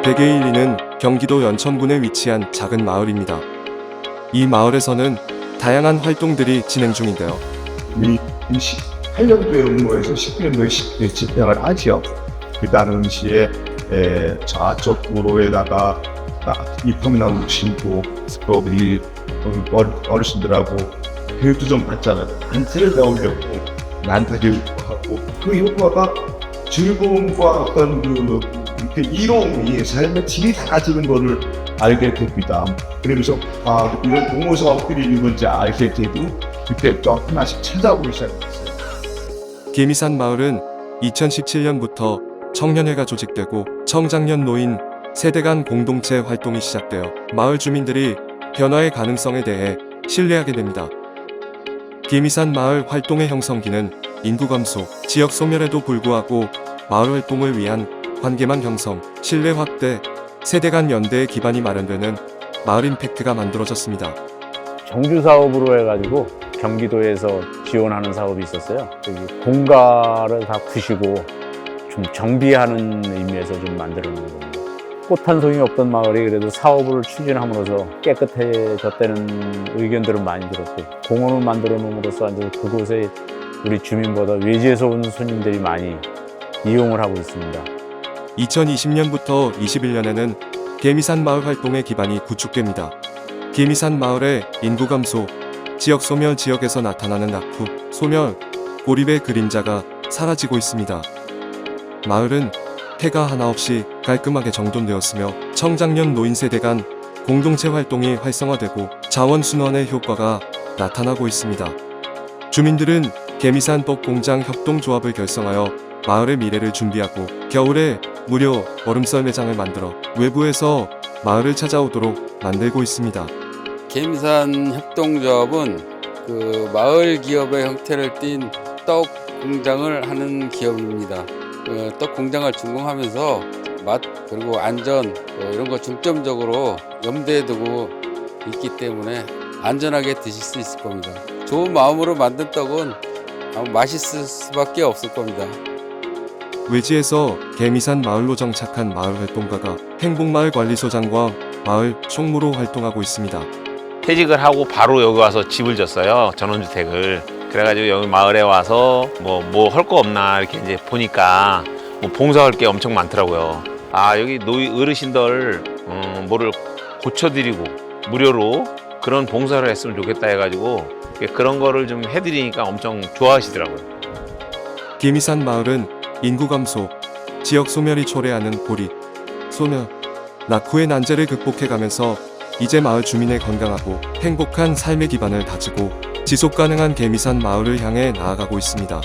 대개 1위는 경기도 연천군에 위치한 작은 마을입니다. 이 마을에서는 다양한 활동들이 진행 중인데요. 우리 18년도에 응모해서 19년도에 집행을 하죠. 그 당시에 저쪽 도로에다가 이평나무 심고 또 우리 어르신들하고 교육도 좀 받잖아요. 단체를 배우려고 난타교육도 하고 그 효과가 즐거움과 어떤 그 이로움이 삶의 질이 달라지는 거를 알게 됩니다. 그러면서 이런 공모 사업들이 있는 건지 알게 되고 그때부터 하나씩 찾아오기 시작했어요. 개미산 마을은 2017년부터 청년회가 조직되고 청장년 노인 세대 간 공동체 활동이 시작되어 마을 주민들이 변화의 가능성에 대해 신뢰하게 됩니다. 개미산 마을 활동의 형성기는 인구 감소, 지역 소멸에도 불구하고 마을 활동을 위한 관계망 형성, 신뢰 확대, 세대 간 연대의 기반이 마련되는 마을 임팩트가 만들어졌습니다. 정주 사업으로 해가지고 경기도에서 지원하는 사업이 있었어요. 공가를 다 부시고 좀 정비하는 의미에서 좀 만들어 놓은 겁니다. 꽃 한 송이 없던 마을이 그래도 사업을 추진함으로써 깨끗해졌다는 의견들은 많이 들었고, 공원을 만들어 놓음으로써 이제 그곳에 우리 주민보다 외지에서 온 손님들이 많이 이용을 하고 있습니다. 2020년부터 21년에는 개미산 마을 활동의 기반이 구축됩니다. 개미산 마을의 인구 감소, 지역 소멸 지역에서 나타나는 낙후, 소멸, 고립의 그림자가 사라지고 있습니다. 마을은 폐가 하나 없이 깔끔하게 정돈되었으며 청장년 노인 세대 간 공동체 활동이 활성화되고 자원순환의 효과가 나타나고 있습니다. 주민들은 개미산 떡공장 협동조합을 결성하여 마을의 미래를 준비하고 겨울에 무료 얼음썰 매장을 만들어 외부에서 마을을 찾아오도록 만들고 있습니다. 개미산 협동조합은 그 마을 기업의 형태를 띈 떡 공장을 하는 기업입니다. 떡 공장을 준공하면서 맛 그리고 안전 이런 거 중점적으로 염두에 두고 있기 때문에 안전하게 드실 수 있을 겁니다. 좋은 마음으로 만든 떡은 아마 맛있을 수밖에 없을 겁니다. 외지에서 개미산 마을로 정착한 마을 활동가가 행복마을관리소장과 마을 총무로 활동하고 있습니다. 퇴직을 하고 바로 여기 와서 집을 졌어요. 전원주택을. 그래가지고 여기 마을에 와서 뭐 할 거 없나 이렇게 이제 보니까 뭐 봉사할 게 엄청 많더라고요. 여기 어르신들 뭐를 고쳐드리고 무료로 그런 봉사를 했으면 좋겠다 해가지고 그런 거를 좀 해드리니까 엄청 좋아하시더라고요. 개미산 마을은 인구 감소, 지역 소멸이 초래하는 고립, 소멸, 낙후의 난제를 극복해가면서 이제 마을 주민의 건강하고 행복한 삶의 기반을 다지고 지속 가능한 개미산 마을을 향해 나아가고 있습니다.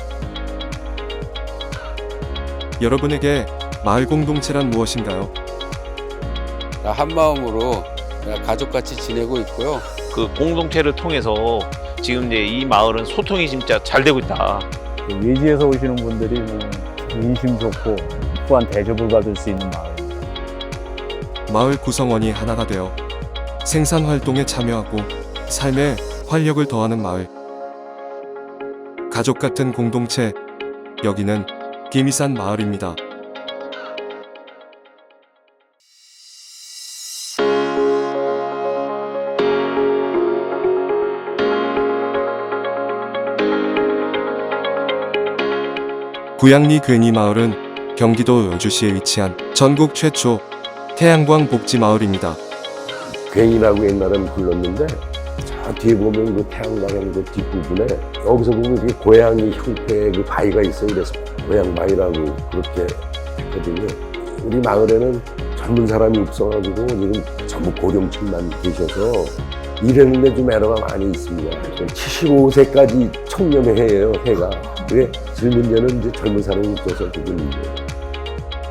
여러분에게 마을 공동체란 무엇인가요? 한 마음으로 가족같이 지내고 있고요. 그 공동체를 통해서 지금 이제 이 마을은 소통이 진짜 잘 되고 있다. 외지에서 오시는 분들이 인심 좋고 또한 대접을 받을 수 있는 마을입니다. 마을 구성원이 하나가 되어 생산 활동에 참여하고 삶에 활력을 더하는 마을. 가족 같은 공동체, 여기는 개미산 마을입니다. 구양리 괜이마을은 경기도 여주시에 위치한 전국 최초 태양광 복지 마을입니다. 괜이라고 옛날에는 불렀는데 저 뒤에 보면 그 태양광의 그 뒷부분에 여기서 보면 그게 고양이 형태의 그 바위가 있어요. 그래서 고양바위라고 그렇게 했거든요. 우리 마을에는 젊은 사람이 없어가지고 지금 전부 고령층만 계셔서 일하는데 좀 애로가 많이 있습니다. 75세까지 청년회예요, 회가. 그게 질문제는 이제 젊은 사람이 없어서 지금 문제예요.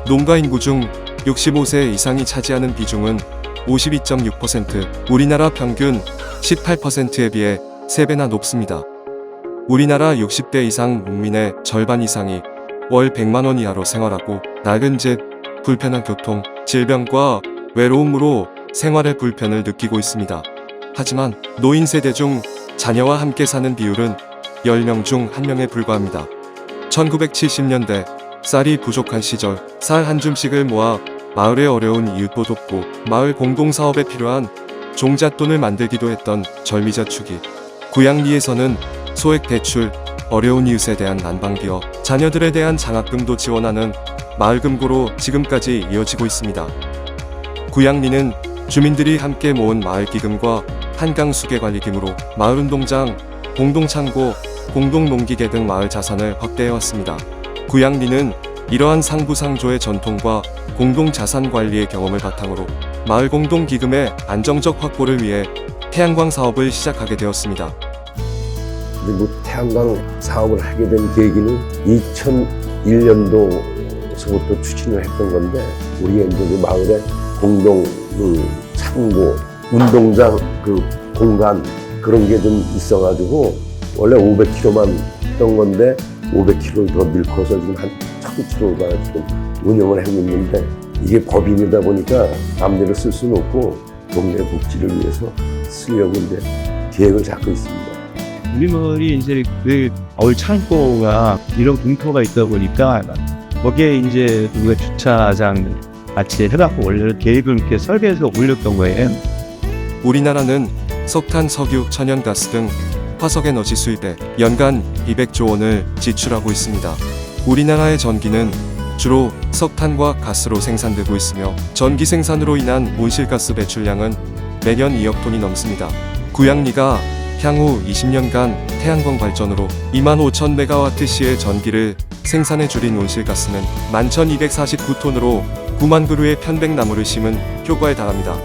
농가 인구 중 65세 이상이 차지하는 비중은 52.6%, 우리나라 평균 18%에 비해 3배나 높습니다. 우리나라 60대 이상 국민의 절반 이상이 월 100만 원 이하로 생활하고 낡은 집, 불편한 교통, 질병과 외로움으로 생활의 불편을 느끼고 있습니다. 하지만 노인 세대 중 자녀와 함께 사는 비율은 10명 중 1명에 불과합니다. 1970년대 쌀이 부족한 시절 쌀 한 줌씩을 모아 마을의 어려운 이웃도 돕고 마을 공동사업에 필요한 종잣돈을 만들기도 했던 절미저축이 구양리에서는 소액 대출, 어려운 이웃에 대한 난방비어, 자녀들에 대한 장학금도 지원하는 마을금고로 지금까지 이어지고 있습니다. 구양리는 주민들이 함께 모은 마을기금과 한강수계관리금으로 마을운동장, 공동창고, 공동농기계 등 마을 자산을 확대해왔습니다. 구양리는 이러한 상부상조의 전통과 공동자산관리의 경험을 바탕으로 마을 공동기금의 안정적 확보를 위해 태양광 사업을 시작하게 되었습니다. 그리고 태양광 사업을 하게 된 계기는 2001년도서부터 추진을 했던 건데, 우리 이제 그 마을에 공동 창고, 운동장 공간 그런 게 좀 있어가지고 원래 500kg만 했던 건데 500kg를 더 늘커서 지금 한 1000kg가 지금 운영을 하고 있는데, 이게 법인이다 보니까 마음대로 쓸 수는 없고 동네 복지를 위해서 쓰려고 이제 계획을 잡고 있습니다. 우리 마을이 이제 그 마을 창고가 이런 공터가 있다 보니까 거기에 이제 우리가 주차장 같이 해갖고 원래 계획을 이렇게 설계해서 올렸던 거예요. 우리나라는 석탄, 석유, 천연가스 등 화석에너지 수입에 연간 200조 원을 지출하고 있습니다. 우리나라의 전기는 주로 석탄과 가스로 생산되고 있으며 전기 생산으로 인한 온실가스 배출량은 매년 2억 톤이 넘습니다. 구양리가 향후 20년간 태양광 발전으로 25,000메가와트시의 전기를 생산해 줄인 온실가스는 11,249톤으로 9만 그루의 편백나무를 심은 효과에 달합니다.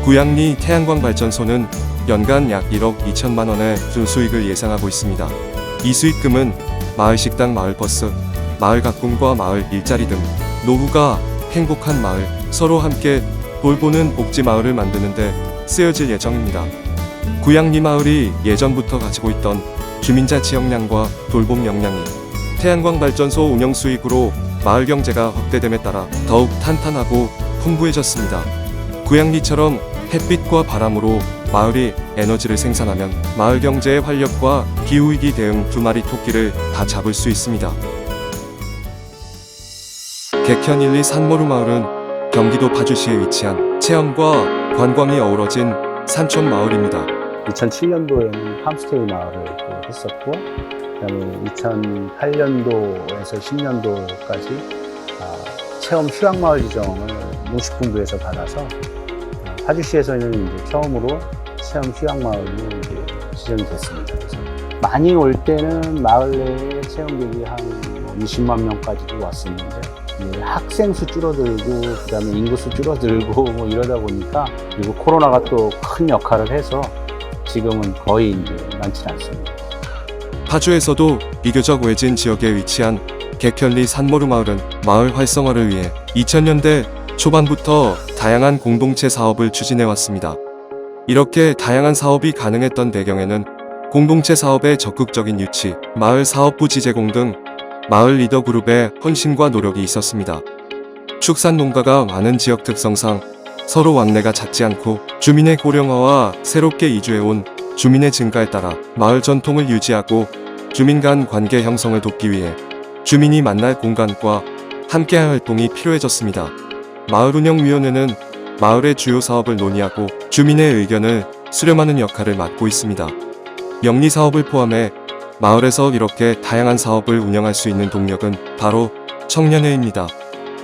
구양리 태양광 발전소는 연간 약 1억 2천만 원의 순수익을 예상하고 있습니다. 이 수익금은 마을 식당, 마을 버스, 마을 가꿈과 마을 일자리 등 노후가 행복한 마을, 서로 함께 돌보는 복지 마을을 만드는 데 쓰여질 예정입니다. 구양리 마을이 예전부터 가지고 있던 주민자치 역량과 돌봄 역량이 태양광 발전소 운영 수익으로 마을 경제가 확대됨에 따라 더욱 탄탄하고 풍부해졌습니다. 구양리처럼 햇빛과 바람으로 마을이 에너지를 생산하면 마을 경제의 활력과 기후위기 대응 2마리 토끼를 다 잡을 수 있습니다. 객현 1, 2 산모루 마을은 경기도 파주시에 위치한 체험과 관광이 어우러진 산촌 마을입니다. 2007년도에는 팜스테이 마을을 했었고, 그다음에 2008년도에서 10년도까지 체험 휴양마을 지정을 농식품부에서 받아서 파주시에서는 이제 처음으로 체험 휴양마을로 이제 지정이 됐습니다. 그래서 많이 올 때는 마을 내에 체험객이 한 20만 명까지도 왔었는데, 학생 수 줄어들고 그다음에 인구 수 줄어들고 뭐 이러다 보니까, 그리고 코로나가 또 큰 역할을 해서 지금은 거의 이제 많지 않습니다. 파주에서도 비교적 외진 지역에 위치한 객현리 산모루 마을은 마을 활성화를 위해 2000년대 초반부터 다양한 공동체 사업을 추진해왔습니다. 이렇게 다양한 사업이 가능했던 배경에는 공동체 사업의 적극적인 유치, 마을 사업부지 제공 등 마을 리더 그룹의 헌신과 노력이 있었습니다. 축산 농가가 많은 지역 특성상 서로 왕래가 잦지 않고 주민의 고령화와 새롭게 이주해온 주민의 증가에 따라 마을 전통을 유지하고 주민 간 관계 형성을 돕기 위해 주민이 만날 공간과 함께할 활동이 필요해졌습니다. 마을운영위원회는 마을의 주요 사업을 논의하고 주민의 의견을 수렴하는 역할을 맡고 있습니다. 영리사업을 포함해 마을에서 이렇게 다양한 사업을 운영할 수 있는 동력은 바로 청년회입니다.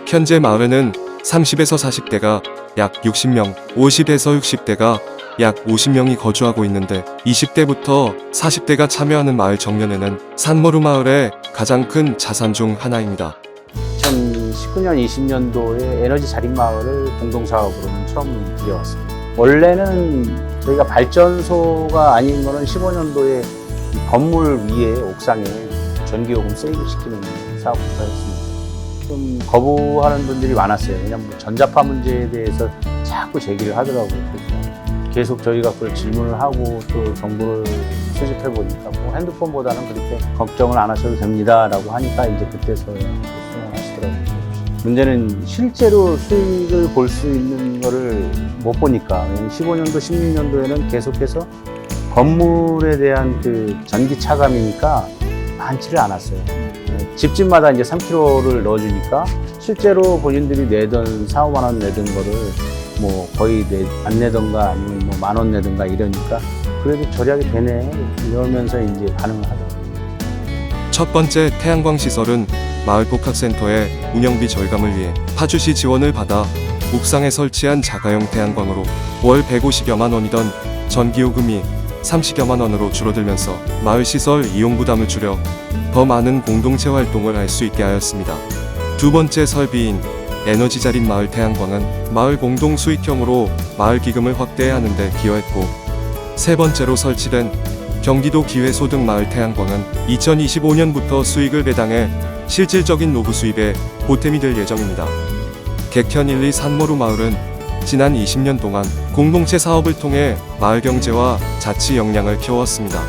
현재 마을에는 30에서 40대가 약 60명, 50에서 60대가 약 50명이 거주하고 있는데 20대부터 40대가 참여하는 마을 정년회는 산모루 마을의 가장 큰 자산 중 하나입니다. 2019년, 20년도에 에너지 자립 마을을 공동사업으로는 처음 들여왔습니다. 원래는 저희가 발전소가 아닌 거는 15년도에 건물 위에 옥상에 전기요금 세이브 시키는 사업부터 했습니다. 좀 거부하는 분들이 많았어요. 왜냐하면 전자파 문제에 대해서 자꾸 제기를 하더라고요. 그래서 계속 저희가 그걸 질문을 하고 또 정보를 수집해 보니까 뭐 핸드폰보다는 그렇게 걱정을 안 하셔도 됩니다라고 하니까 이제 그때서야 수용하시더라고요. 문제는 실제로 수익을 볼 수 있는 거를 못 보니까 15년도, 16년도에는 계속해서 건물에 대한 그 전기 차감이니까 많지를 않았어요. 집집마다 이제 3kg를 넣어주니까 실제로 본인들이 내던 4, 5만 원 내던 거를 뭐 거의 안 내던가 아니면 뭐 10,000원 내던가 이러니까 그래도 절약이 되네 이러면서 이제 반응을 하더라고요. 첫 번째 태양광 시설은 마을 복합센터의 운영비 절감을 위해 파주시 지원을 받아 옥상에 설치한 자가용 태양광으로 월 150여만 원이던 전기요금이 30여만 원으로 줄어들면서 마을 시설 이용 부담을 줄여 더 많은 공동체 활동을 할 수 있게 하였습니다. 두 번째 설비인 에너지 자립 마을 태양광은 마을 공동 수익형으로 마을 기금을 확대하는 데 기여했고, 세 번째로 설치된 경기도 기회소득 마을 태양광은 2025년부터 수익을 배당해 실질적인 노후 수입에 보탬이 될 예정입니다. 객현 1, 2 산모루 마을은 지난 20년 동안 공동체 사업을 통해 마을 경제와 자치 역량을 키워왔습니다.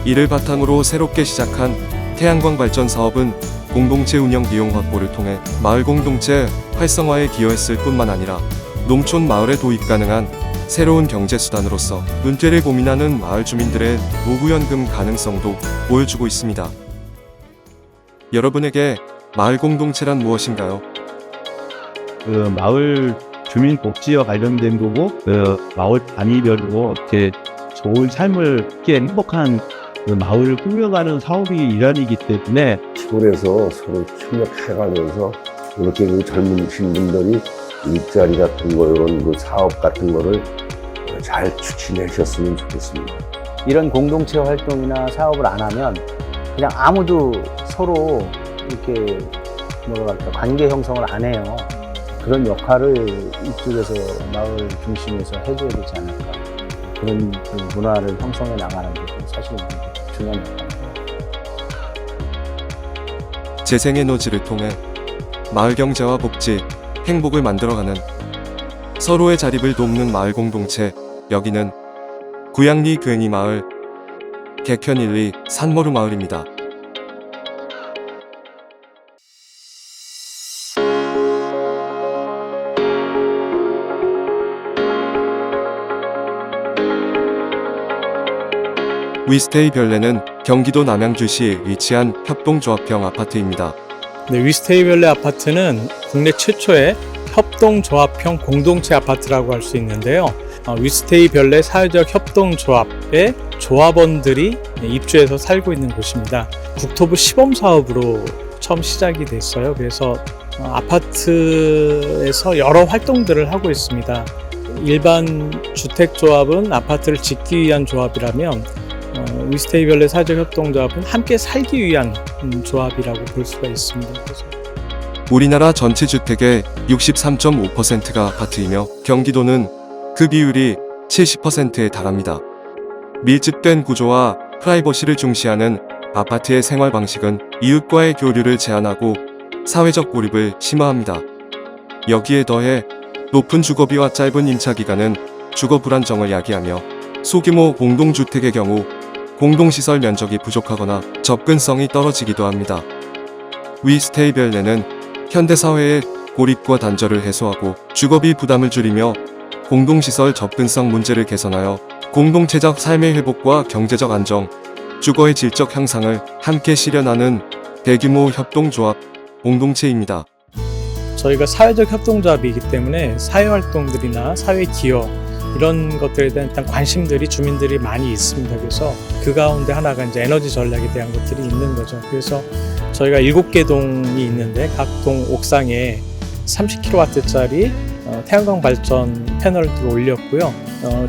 이를 바탕으로 새롭게 시작한 태양광 발전 사업은 공동체 운영 비용 확보를 통해 마을 공동체 활성화에 기여했을 뿐만 아니라 농촌 마을에 도입 가능한 새로운 경제수단으로서 은퇴를 고민하는 마을 주민들의 노후연금 가능성도 보여주고 있습니다. 여러분에게 마을 공동체란 무엇인가요? 그 마을 주민 복지와 관련된 거고, 그 마을 단위별로 이렇게 좋은 삶을 이렇게 행복한 그 마을을 꾸며가는 사업이 일환이기 때문에 시골에서 서로 협력해가면서 이렇게 그 젊으신 분들이 일자리 같은 거 이런 그 사업 같은 거를 잘 추진하셨으면 좋겠습니다. 이런 공동체 활동이나 사업을 안 하면 그냥 아무도 서로 이렇게 뭐라 할까 관계 형성을 안 해요. 그런 역할을 이쪽에서 마을 중심에서 해줘야 되지 않을까. 그런 그 문화를 형성해 나가는 게 사실 중요한 역할입니다. 재생에너지를 통해 마을 경제와 복지, 행복을 만들어가는 서로의 자립을 돕는 마을 공동체. 여기는 구양리 괜히 마을 객현 1, 2 산모루 마을입니다. 위스테이 별내는 경기도 남양주시에 위치한 협동조합형 아파트입니다. 네, 위스테이별레 아파트는 국내 최초의 협동조합형 공동체 아파트라고 할 수 있는데요. 위스테이별레 사회적 협동조합의 조합원들이 입주해서 살고 있는 곳입니다. 국토부 시범 사업으로 처음 시작이 됐어요. 그래서 아파트에서 여러 활동들을 하고 있습니다. 일반 주택조합은 아파트를 짓기 위한 조합이라면 위스테이별레 사회적 협동조합은 함께 살기 위한 조합이라고 볼 수가 있습니다. 그래서 우리나라 전체 주택의 63.5%가 아파트이며 경기도는 그 비율이 70%에 달합니다. 밀집된 구조와 프라이버시를 중시하는 아파트의 생활 방식은 이웃과의 교류를 제한하고 사회적 고립을 심화합니다. 여기에 더해 높은 주거비와 짧은 임차 기간은 주거 불안정을 야기하며 소규모 공동주택의 경우 공동시설 면적이 부족하거나 접근성이 떨어지기도 합니다. 위스테이별내는 현대사회의 고립과 단절을 해소하고 주거비 부담을 줄이며 공동시설 접근성 문제를 개선하여 공동체적 삶의 회복과 경제적 안정, 주거의 질적 향상을 함께 실현하는 대규모 협동조합 공동체입니다. 저희가 사회적 협동조합이기 때문에 사회활동들이나 사회 기여 이런 것들에 대한 일단 관심들이 주민들이 많이 있습니다. 그래서 그 가운데 하나가 이제 에너지 전략에 대한 것들이 있는 거죠. 그래서 저희가 7개 동이 있는데 각 동 옥상에 30kW짜리 태양광 발전 패널들을 올렸고요.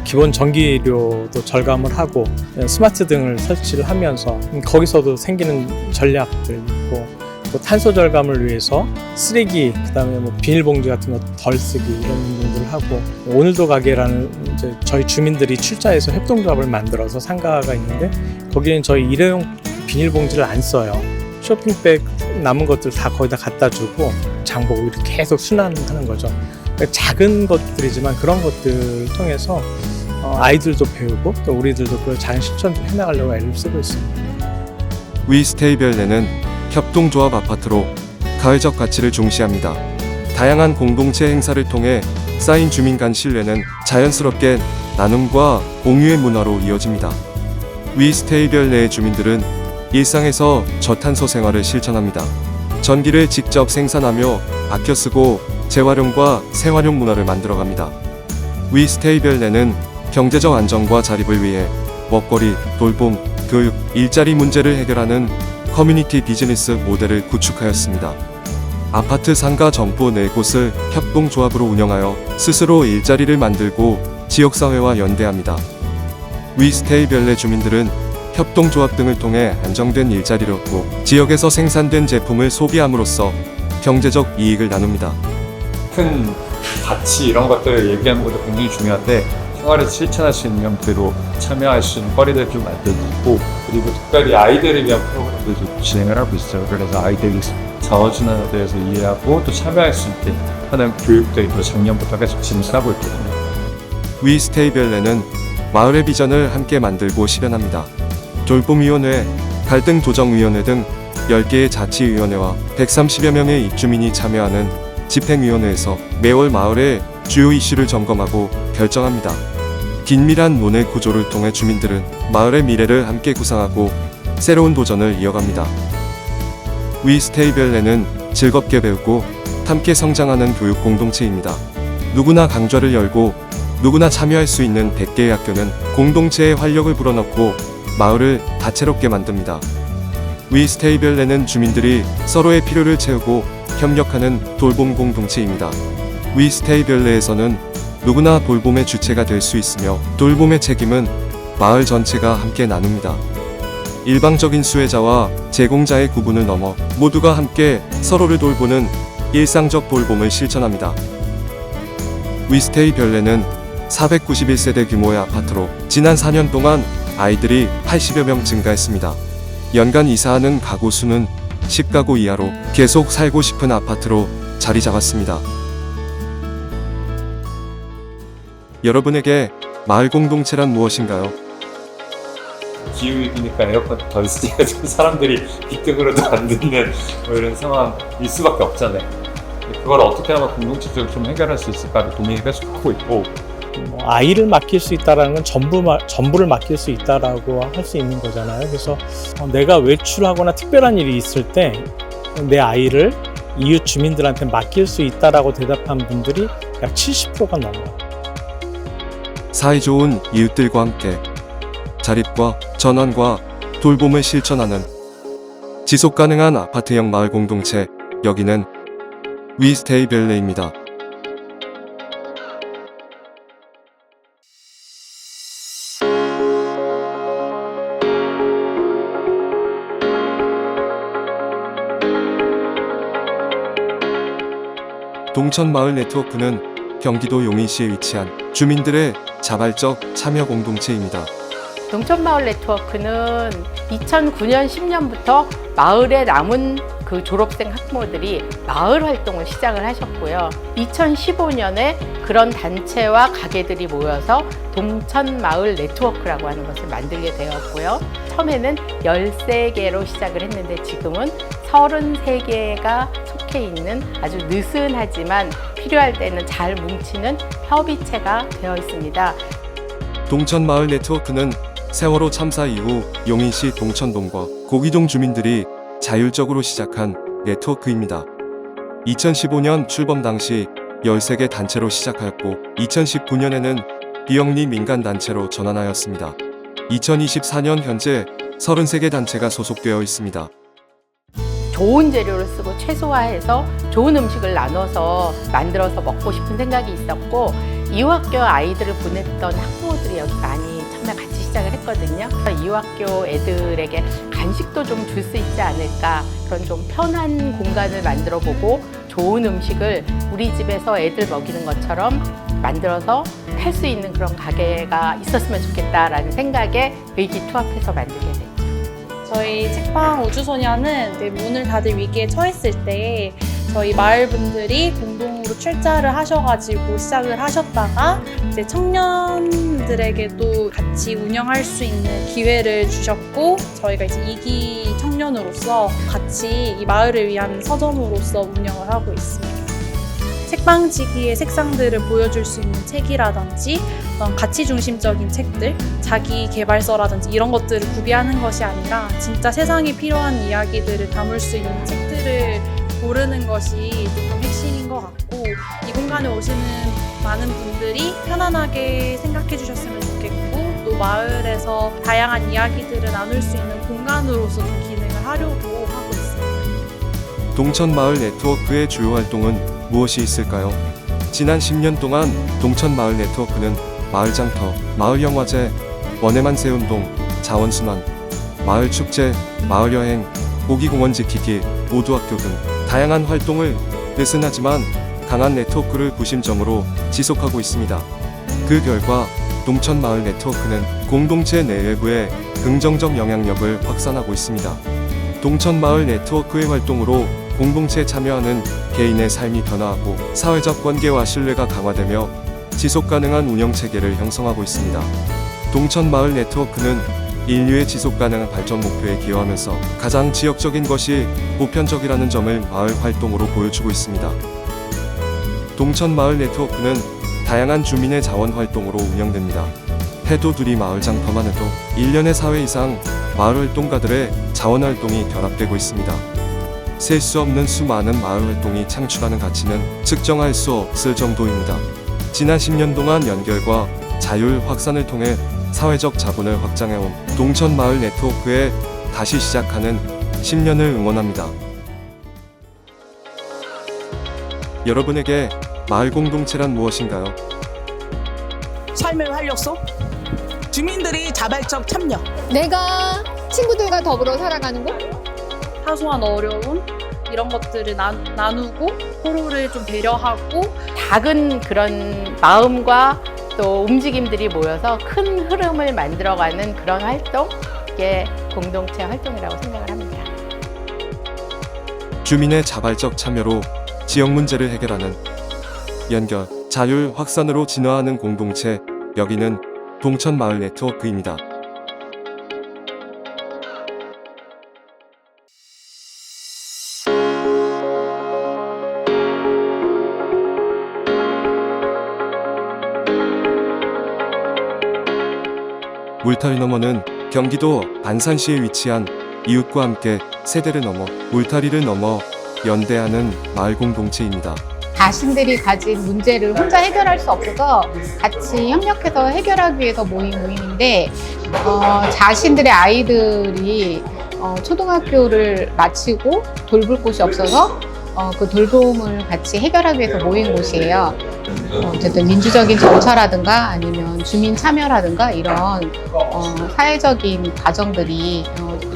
기본 전기료도 절감을 하고 스마트 등을 설치를 하면서 거기서도 생기는 전략들 있고, 또 탄소 절감을 위해서 쓰레기, 그다음에 뭐 비닐봉지 같은 거 덜 쓰기 이런 운동들을 하고, 오늘도 가게라는 이제 저희 주민들이 출자해서 협동조합을 만들어서 상가가 있는데 거기는 저희 일회용 비닐봉지를 안 써요. 쇼핑백 남은 것들 다 거기다 갖다 주고 장보고 이렇게 계속 순환하는 거죠. 그러니까 작은 것들이지만 그런 것들을 통해서 아이들도 배우고 또 우리들도 그 작은 실천도 해나가려고 애를 쓰고 있습니다. 위스테이별내는 협동조합 아파트로 가회적 가치를 중시합니다. 다양한 공동체 행사를 통해 쌓인 주민 간 신뢰는 자연스럽게 나눔과 공유의 문화로 이어집니다. 위스테이별내의 주민들은 일상에서 저탄소 생활을 실천합니다. 전기를 직접 생산하며 아껴 쓰고 재활용과 새활용 문화를 만들어갑니다. 위스테이별레는 경제적 안정과 자립을 위해 먹거리, 돌봄, 교육, 일자리 문제를 해결하는 커뮤니티 비즈니스 모델을 구축하였습니다. 아파트 상가 점포 4곳을 협동조합으로 운영하여 스스로 일자리를 만들고 지역사회와 연대합니다. 위스테이별레 주민들은 협동조합 등을 통해 안정된 일자리를 얻고 지역에서 생산된 제품을 소비함으로써 경제적 이익을 나눕니다. 큰 가치 이런 것들을 얘기하는 것도 굉장히 중요한데 생활에서 실천할 수 있는 형태로 참여할 수 있는 거리들을 좀 만들고 그리고 특별히 아이들을 위한 프로그램들도 진행을 하고 있어요. 그래서 아이들이 자원순환에 대해서 이해하고 또 참여할 수 있게 하는 교육들도 작년부터 계속 진행하고 있거든요. 위스테이별레는 마을의 비전을 함께 만들고 실현합니다. 돌봄위원회, 갈등조정위원회 등 10개의 자치위원회와 130여 명의 입주민이 참여하는 집행위원회에서 매월 마을의 주요 이슈를 점검하고 결정합니다. 긴밀한 논의 구조를 통해 주민들은 마을의 미래를 함께 구상하고 새로운 도전을 이어갑니다. 위스테이별레는 즐겁게 배우고 함께 성장하는 교육 공동체입니다. 누구나 강좌를 열고 누구나 참여할 수 있는 100개의 학교는 공동체의 활력을 불어넣고 마을을 다채롭게 만듭니다. 위스테이별레는 주민들이 서로의 필요를 채우고 협력하는 돌봄 공동체입니다. 위스테이별레에서는 누구나 돌봄의 주체가 될 수 있으며 돌봄의 책임은 마을 전체가 함께 나눕니다. 일방적인 수혜자와 제공자의 구분을 넘어 모두가 함께 서로를 돌보는 일상적 돌봄을 실천합니다. 위스테이별레는 491세대 규모의 아파트로 지난 4년 동안 아이들이 80여 명 증가했습니다. 연간 이사하는 가구 수는 10가구 이하로 계속 살고 싶은 아파트로 자리 잡았습니다. 여러분에게 마을 공동체란 무엇인가요? 기후위기니까 에어컨 덜 쓰니까 사람들이 비등으로도 안 듣는 뭐 이런 상황일 수밖에 없잖아요. 그걸 어떻게 하면 공동체적으로 좀 해결할 수 있을까를 고민을 계속 하고 있고 아이를 맡길 수 있다는 건 전부를 맡길 수 있다라고 할 수 있는 거잖아요. 그래서 내가 외출하거나 특별한 일이 있을 때 내 아이를 이웃 주민들한테 맡길 수 있다라고 대답한 분들이 약 70%가 넘어요. 사이좋은 이웃들과 함께 자립과 전환과 돌봄을 실천하는 지속가능한 아파트형 마을 공동체, 여기는 위스테이별레입니다. 동천마을 네트워크는 경기도 용인시에 위치한 주민들의 자발적 참여 공동체입니다. 동천마을 네트워크는 2009년 10년부터 마을에 남은 그 졸업생 학부모들이 마을 활동을 시작을 하셨고요. 2015년에 그런 단체와 가게들이 모여서 동천마을 네트워크라고 하는 것을 만들게 되었고요. 처음에는 13개로 시작을 했는데 지금은 33개가 속해 있는 아주 느슨하지만 필요할 때는 잘 뭉치는 협의체가 되어 있습니다. 동천마을 네트워크는 세월호 참사 이후 용인시 동천동과 고기동 주민들이 자율적으로 시작한 네트워크입니다. 2015년 출범 당시 13개 단체로 시작하였고 2019년에는 비영리 민간단체로 전환하였습니다. 2024년 현재 33개 단체가 소속되어 있습니다. 좋은 재료를 쓰고 최소화해서 좋은 음식을 나눠서 만들어서 먹고 싶은 생각이 있었고 이화학교 아이들을 보냈던 학부모들이 여기 많이 처음에 같이 시작을 했거든요. 이화학교 애들에게 간식도 좀 줄 수 있지 않을까, 그런 좀 편한 공간을 만들어 보고 좋은 음식을 우리 집에서 애들 먹이는 것처럼 만들어서 할 수 있는 그런 가게가 있었으면 좋겠다라는 생각에 의기투합해서 만들게 됐죠. 저희 책방 우주소녀는 문을 닫을 위기에 처했을 때 저희 마을 분들이 공동으로 출자를 하셔가지고 시작을 하셨다가 이제 청년들에게도 같이 운영할 수 있는 기회를 주셨고 저희가 이제 2기 청년으로서 같이 이 마을을 위한 서점으로서 운영을 하고 있습니다. 책방지기의 색상들을 보여줄 수 있는 책이라든지 어떤 가치 중심적인 책들, 자기 개발서라든지 이런 것들을 구비하는 것이 아니라 진짜 세상에 필요한 이야기들을 담을 수 있는 책들을 고르는 것이 조금 핵심인 것 같고, 이 공간에 오시는 많은 분들이 편안하게 생각해 주셨으면 좋겠고, 또 마을에서 다양한 이야기들을 나눌 수 있는 공간으로서 좀 기능을 하려고 하고 있습니다. 동천마을 네트워크의 주요 활동은 무엇이 있을까요? 지난 10년 동안 동천마을 네트워크는 마을장터, 마을영화제, 원해만세운동, 자원순환, 마을축제, 마을여행, 모기공원 지키기, 모두학교 등 다양한 활동을 느슨하지만 강한 네트워크를 구심점으로 지속하고 있습니다. 그 결과 동천마을 네트워크는 공동체 내외부의 긍정적 영향력을 확산하고 있습니다. 동천마을 네트워크의 활동으로 공동체에 참여하는 개인의 삶이 변화하고 사회적 관계와 신뢰가 강화되며 지속가능한 운영체계를 형성하고 있습니다. 동천마을 네트워크는 인류의 지속가능한 발전 목표에 기여하면서 가장 지역적인 것이 보편적이라는 점을 마을 활동으로 보여주고 있습니다. 동천마을 네트워크는 다양한 주민의 자원 활동으로 운영됩니다. 해도두리 마을장터만 해도 1년에 4회 이상 마을 활동가들의 자원 활동이 결합되고 있습니다. 셀 수 없는 수많은 마을 활동이 창출하는 가치는 측정할 수 없을 정도입니다. 지난 10년 동안 연결과 자율 확산을 통해 사회적 자본을 확장해온 동천마을 네트워크에 다시 시작하는 10년을 응원합니다. 여러분에게 마을 공동체란 무엇인가요? 삶의 활력소? 주민들이 자발적 참여. 내가 친구들과 더불어 살아가는 곳? 사소한 어려움 이런 것들을 나누고 서로를 좀 배려하고 작은 그런 마음과 또 움직임들이 모여서 큰 흐름을 만들어가는 그런 활동, 이게 공동체 활동이라고 생각을 합니다. 주민의 자발적 참여로 지역 문제를 해결하는 연결, 자율 확산으로 진화하는 공동체, 여기는 동천마을 네트워크입니다. 울타리 너머는 경기도 안산시에 위치한 이웃과 함께 세대를 넘어 울타리를 넘어 연대하는 마을 공동체입니다. 자신들이 가진 문제를 혼자 해결할 수 없어서 같이 협력해서 해결하기 위해서 모인 모임인데, 자신들의 아이들이 초등학교를 마치고 돌볼 곳이 없어서 그 돌봄을 같이 해결하기 위해서 모인 곳이에요. 어쨌든 민주적인 정처라든가 아니면 주민 참여라든가 이런 사회적인 과정들이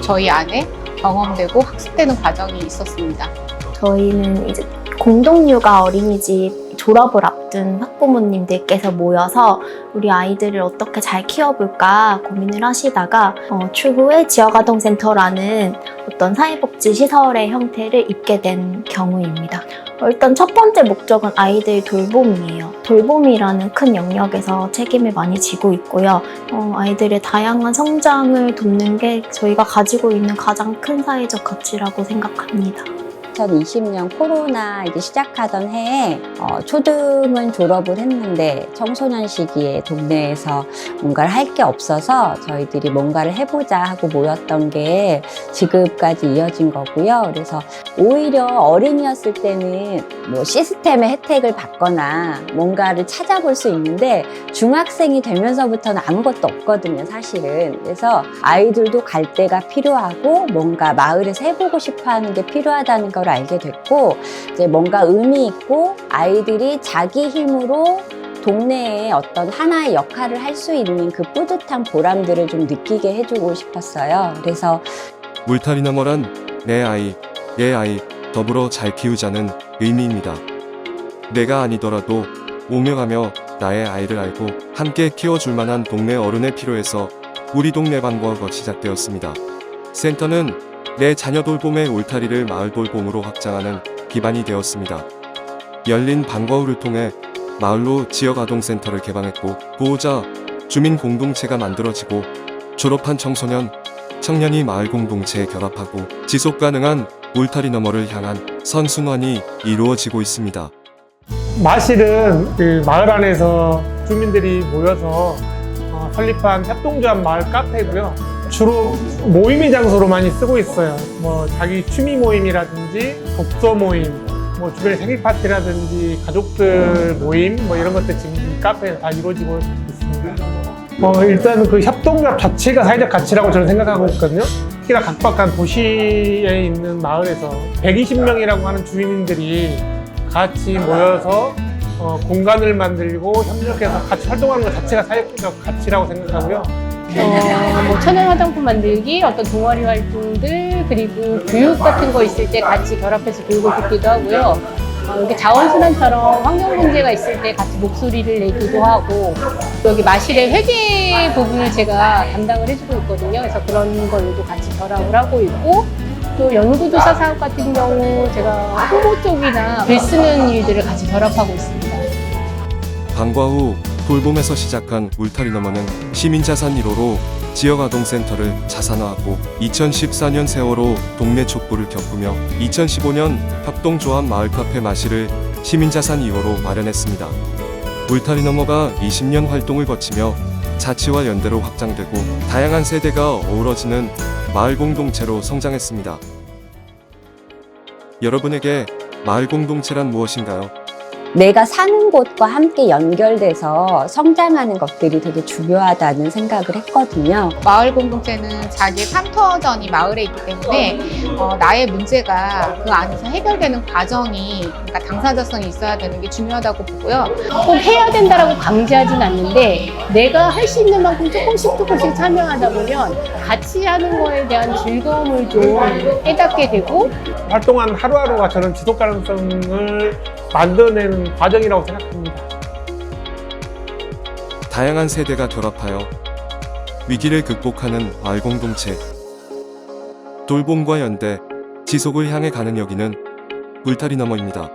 저희 안에 경험되고 학습되는 과정이 있었습니다. 저희는 이제 공동육아 어린이집 졸업을 앞둔 학부모님들께서 모여서 우리 아이들을 어떻게 잘 키워볼까 고민을 하시다가 추후에 지역아동센터라는 어떤 사회복지 시설의 형태를 입게 된 경우입니다. 일단 첫 번째 목적은 아이들 돌봄이에요. 돌봄이라는 큰 영역에서 책임을 많이 지고 있고요. 아이들의 다양한 성장을 돕는 게 저희가 가지고 있는 가장 큰 사회적 가치라고 생각합니다. 2020년 코로나 이제 시작하던 해에 초등은 졸업을 했는데 청소년 시기에 동네에서 뭔가를 할 게 없어서 저희들이 뭔가를 해보자 하고 모였던 게 지금까지 이어진 거고요. 그래서 오히려 어린이였을 때는 뭐 시스템의 혜택을 받거나 뭔가를 찾아볼 수 있는데 중학생이 되면서부터는 아무것도 없거든요, 사실은. 그래서 아이들도 갈 데가 필요하고 뭔가 마을에서 해보고 싶어 하는 게 필요하다는 걸 알게 됐고, 이제 뭔가 의미 있고 아이들이 자기 힘으로 동네에 어떤 하나의 역할을 할 수 있는 그 뿌듯한 보람들을 좀 느끼게 해주고 싶었어요. 그래서 울타리 너머란 내 아이, 얘 아이 더불어 잘 키우자는 의미입니다. 내가 아니더라도 오명하며 나의 아이를 알고 함께 키워줄 만한 동네 어른의 필요해서 우리 동네 방과가 시작되었습니다. 센터는 내 자녀 돌봄의 울타리를 마을 돌봄으로 확장하는 기반이 되었습니다. 열린 방과후를 통해 마을로 지역아동센터를 개방했고, 보호자, 주민 공동체가 만들어지고 졸업한 청소년, 청년이 마을 공동체에 결합하고 지속가능한 울타리 너머를 향한 선순환이 이루어지고 있습니다. 마실은 그 마을 안에서 주민들이 모여서 설립한 협동조합 마을 카페고요. 주로 모임의 장소로 많이 쓰고 있어요. 뭐 자기 취미 모임이라든지 독서 모임, 뭐 주변에 생일 파티라든지 가족들 모임 뭐 이런 것들 지금 이 카페에서 다 이루어지고 있습니다. 일단 그 협동조합 자체가 사회적 가치라고 저는 생각하고 있거든요. 특히나 각박한 도시에 있는 마을에서 120명이라고 하는 주민들이 같이 모여서 공간을 만들고 협력해서 같이 활동하는 것 자체가 사회적 가치라고 생각하고요. 뭐 천연 화장품 만들기, 어떤 동아리 활동들, 그리고 교육 같은 거 있을 때 같이 결합해서 교육을 듣기도 하고요. 이렇게 자원순환처럼 환경 문제가 있을 때 같이 목소리를 내기도 하고, 여기 마실의 회계 부분을 제가 담당을 해주고 있거든요. 그래서 그런 걸로도 같이 결합을 하고 있고, 또 연구조사 사업 같은 경우 제가 홍보 쪽이나 글 쓰는 일들을 같이 결합하고 있습니다. 방과 후 돌봄에서 시작한 울타리 너머는 시민자산 1호로 지역아동센터를 자산화하고 2014년 세월호 동네 촛불을 겪으며 2015년 협동조합 마을카페 마실을 시민자산 2호로 마련했습니다. 울타리 너머가 20년 활동을 거치며 자치와 연대로 확장되고 다양한 세대가 어우러지는 마을 공동체로 성장했습니다. 여러분에게 마을 공동체란 무엇인가요? 내가 사는 곳과 함께 연결돼서 성장하는 것들이 되게 중요하다는 생각을 했거든요. 마을 공동체는 자기의 삶터전이 마을에 있기 때문에 나의 문제가 그 안에서 해결되는 과정이, 그러니까 당사자성이 있어야 되는 게 중요하다고 보고요. 꼭 해야 된다라고 강제하진 않는데 내가 할 수 있는 만큼 조금씩 참여하다 보면 같이 하는 거에 대한 즐거움을 좀 깨닫게 되고, 활동한 하루하루가 저는 지속 가능성을 만들어내는 과정이라고 생각합니다. 다양한 세대가 결합하여 위기를 극복하는 마을 공동체. 돌봄과 연대, 지속을 향해 가는 여기는 울타리 너머입니다.